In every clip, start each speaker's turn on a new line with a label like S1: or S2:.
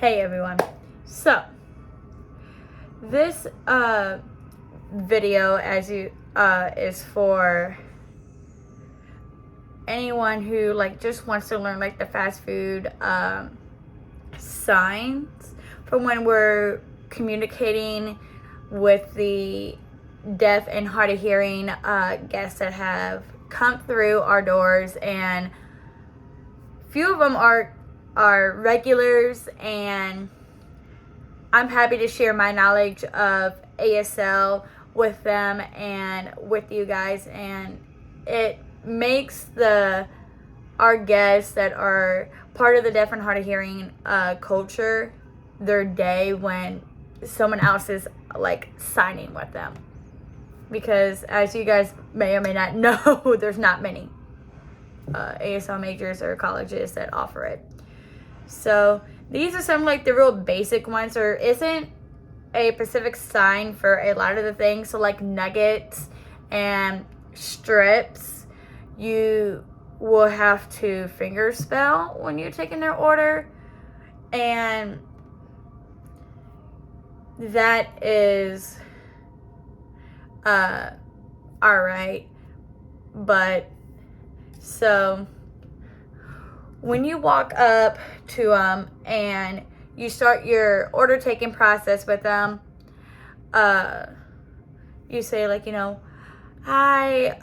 S1: Hey everyone. So this video is for anyone who just wants to learn the fast food signs for when we're communicating with the deaf and hard of hearing guests that have come through our doors, and few of them are regulars, and I'm happy to share my knowledge of ASL with them and with you guys, and it makes our guests that are part of the deaf and hard of hearing culture their day when someone else is signing with them, because as you guys may or may not know, there's not many ASL majors or colleges that offer it. So these are some the real basic ones. There isn't a specific sign for a lot of the things. So nuggets and strips, you will have to finger spell when you're taking their order, and that is alright. But so when you walk up to them and you start your order taking process with them, you say hi,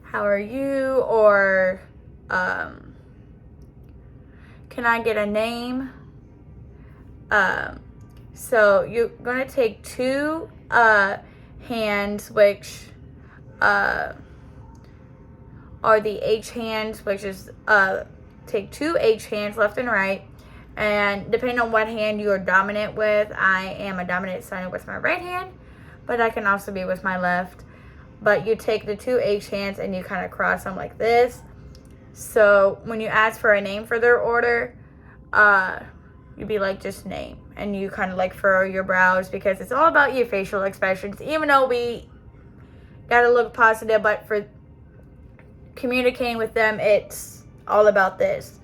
S1: how are you, or can I get a name? So you're gonna take two hands, which are the H hands, which is take two H hands, left and right, and depending on what hand you are dominant with, I am a dominant signer with my right hand, but I can also be with my left. But you take the two H hands and you kind of cross them like this. So when you ask for a name for their order, you'd be just name, and you kind of furrow your brows, because it's all about your facial expressions. Even though we gotta look positive, but for communicating with them, it's all about this.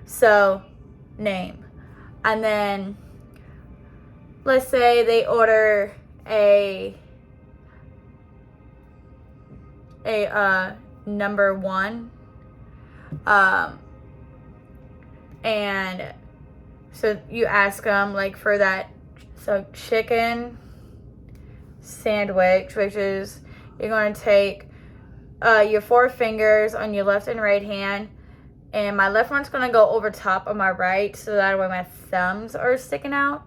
S1: So name, and then let's say they order a number one, and so you ask them for that, so chicken sandwich, which is, you're going to take your four fingers on your left and right hand, and my left one's going to go over top of my right, so that way my thumbs are sticking out.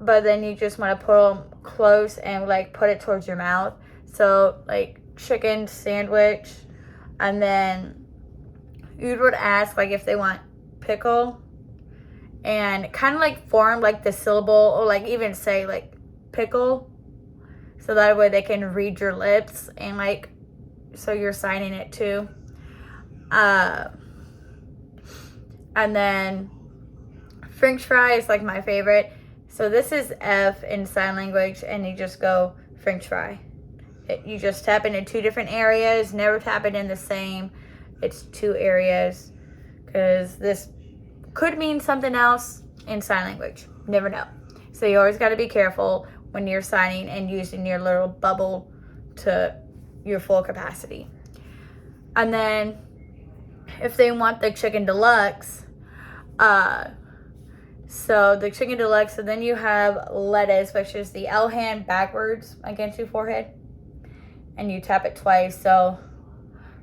S1: But then you just want to put them close and put it towards your mouth. So chicken sandwich, and then you would ask if they want pickle, and kind of form the syllable, or even say pickle, so that way they can read your lips, and so you're signing it too. And then French fry is my favorite. So this is F in sign language, and you just go French fry. You just tap it in two different areas, never tap it in the same. It's two areas, because this could mean something else in sign language. Never know. So you always got to be careful when you're signing and using your little bubble to your full capacity. And then if they want the chicken deluxe, so the chicken deluxe, so then you have lettuce, which is the L hand backwards against your forehead, and you tap it twice. So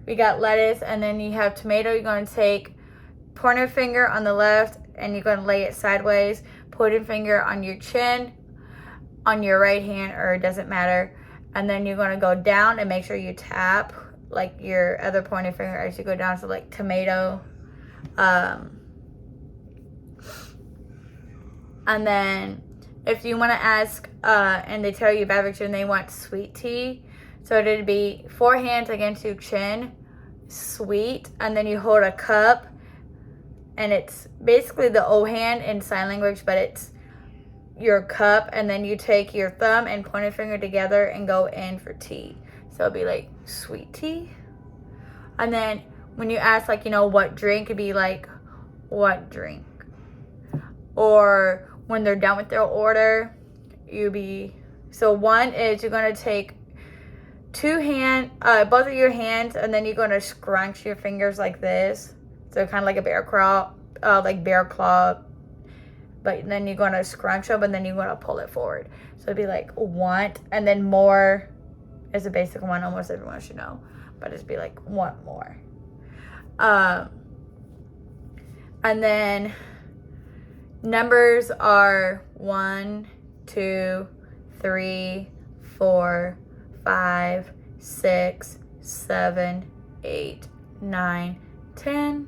S1: we got lettuce, and then you have tomato. You're going to take pointer finger on the left, and you're going to lay it sideways, pointer finger on your chin, on your right hand, or it doesn't matter, and then you're going to go down and make sure you tap your other pointer finger as you go down. So tomato, and then if you want to ask and they tell you beverage and they want sweet tea, so it'd be four hands against your chin, sweet, and then you hold a cup, and it's basically the O hand in sign language, but it's your cup, and then you take your thumb and pointer finger together and go in for tea. So it'll be sweet tea. And then when you ask what drink, it'd be what drink. or when they're done with their order, so one is you're going to take both of your hands, and then you're going to scrunch your fingers like this. So kind of like a bear claw, but then you're going to scrunch them, and then you're going to pull it forward. So it'd be like want, and then more is a basic one almost everyone should know, but it'd be like want more. And then numbers are 1, 2, 3, 4, 5, 6, 7, 8, 9, 10. And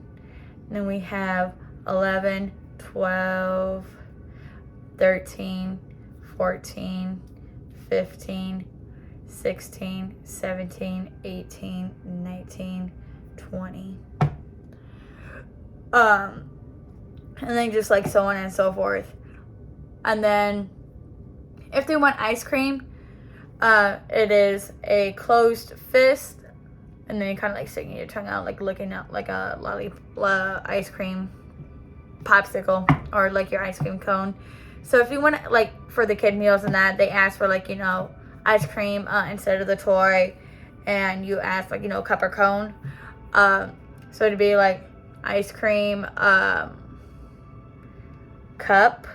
S1: then we have 11, 12, 13, 14, 15, 16, 17, 18, 19, 20. And then just like so on and so forth. And then if they want ice cream, it is a closed fist, and then you kind of like sticking your tongue out, like looking out like a ice cream popsicle, or like your ice cream cone. So if you want, like for the kid meals and that, they ask for like, ice cream instead of the toy, and you ask like, cup or cone. So it'd be like ice cream cup,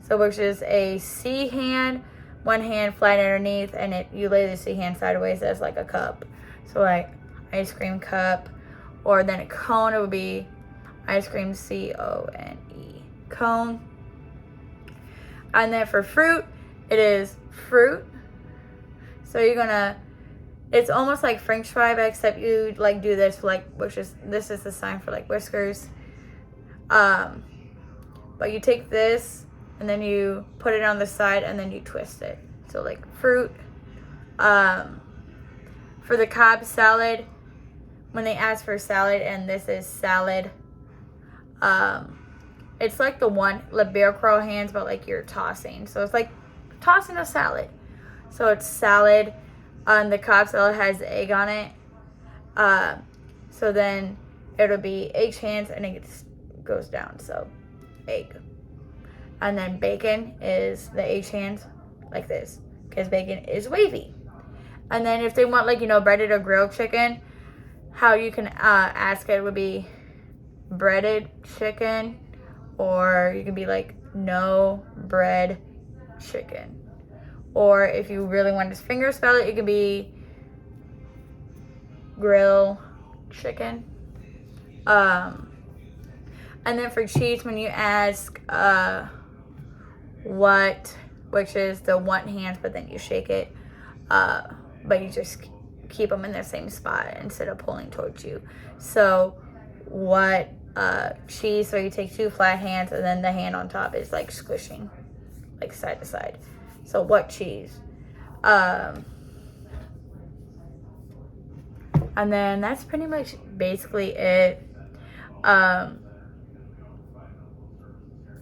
S1: so which is a C hand, one hand flat underneath, and you lay the C hand sideways as like a cup. So like ice cream cup, or then a cone, it would be ice cream CONE, cone. And then for fruit, it is fruit. So it's almost like French fry, except you like do this for like, this is the sign for like whiskers. But you take this and then you put it on the side and then you twist it. So like fruit. For the Cobb salad, when they ask for salad, and this is salad, it's like the bear crawl hands, but like you're tossing. So it's like tossing a salad. So it's salad. The Cobb salad has egg on it. So then it'll be H hands, and it goes down. So egg. And then bacon is the H hands like this, because bacon is wavy. And then if they want like, breaded or grilled chicken, how you can ask it would be breaded chicken, or you can be like no bread chicken. Or if you really want to finger spell it, it could be grill chicken. And then for cheese, when you ask which is the one hand, but then you shake it, but you just keep them in the same spot instead of pulling towards you. So what cheese, so you take two flat hands, and then the hand on top is like squishing, like side to side. So what cheese? And then that's pretty much basically it.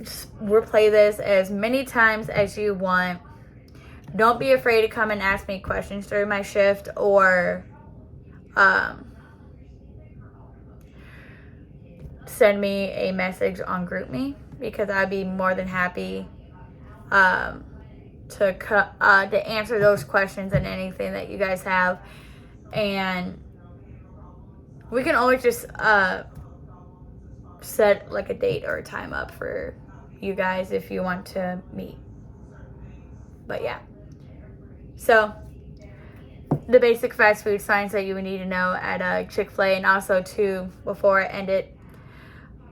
S1: Just replay this as many times as you want. Don't be afraid to come and ask me questions during my shift, or send me a message on GroupMe, because I'd be more than happy to answer those questions and anything that you guys have. And we can always just set like a date or a time up for you guys if you want to meet. But yeah, so the basic fast food signs that you would need to know at Chick-fil-A, and also too, before I end it,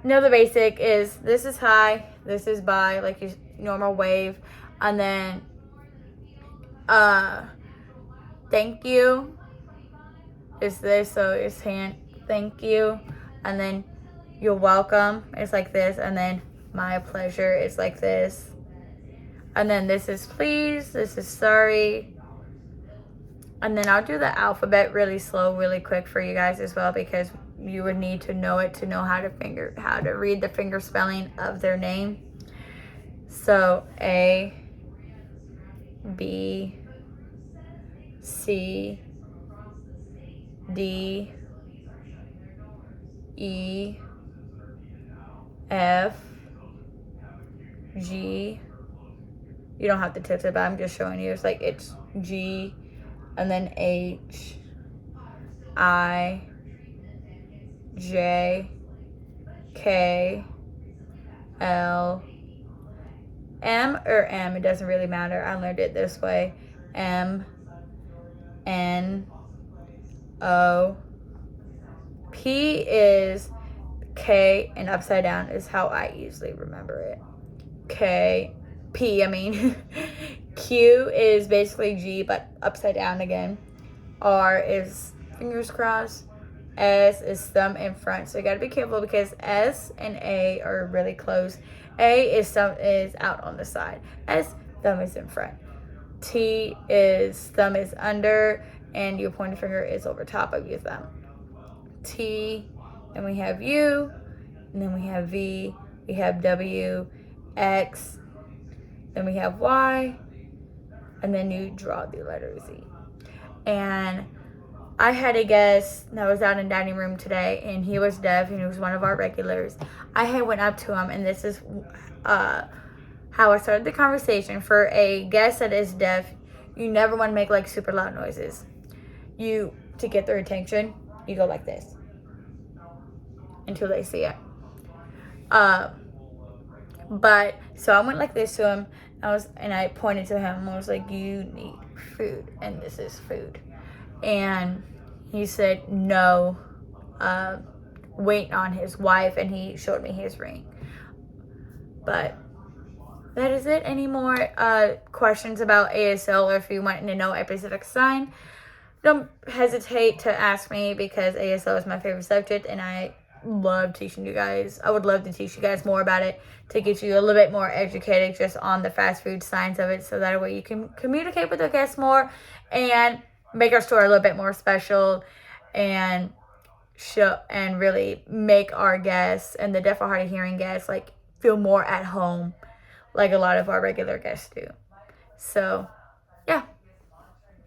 S1: another basic is this is hi, this is bye, like your normal wave, and then thank you is this, so it's hand thank you, and then you're welcome, it's like this, and then my pleasure is like this, and then this is please, this is sorry. And then I'll do the alphabet really slow, really quick for you guys as well, because you would need to know it to know how to read the finger spelling of their name. So A, B, C, D, E, F, G. You don't have to tip it, but I'm just showing you. It's like it's G and then H, I, J, K, L, M or M, it doesn't really matter. I learned it this way. M, N, O, P is K, and upside down is how I usually remember it. K, P, I mean. Q is basically G, but upside down again. R is fingers crossed. S is thumb in front. So you gotta be careful because S and A are really close. A is thumb is out on the side. S, thumb is in front. T is thumb is under and your pointer finger is over top of your thumb. T, then we have U, and then we have V, we have W, X, then we have Y, and then you draw the letter Z. And I had a guest that was out in the dining room today, and he was deaf, and he was one of our regulars. I had went up to him, and this is how I started the conversation. For a guest that is deaf, you never want to make like super loud noises. To get their attention, you go like this until they see it. But so I went like this to him. I pointed to him. I was like, "You need food, and this is food." And he said, "No." Waiting on his wife, and he showed me his ring. But that is it. Any more questions about ASL, or if you want to know a specific sign, don't hesitate to ask me, because ASL is my favorite subject, and I love teaching you guys. I would love to teach you guys more about it to get you a little bit more educated just on the fast food signs of it, so that way you can communicate with the guests more and make our store a little bit more special and really make our guests and the deaf or hard of hearing guests like feel more at home like a lot of our regular guests do. So yeah.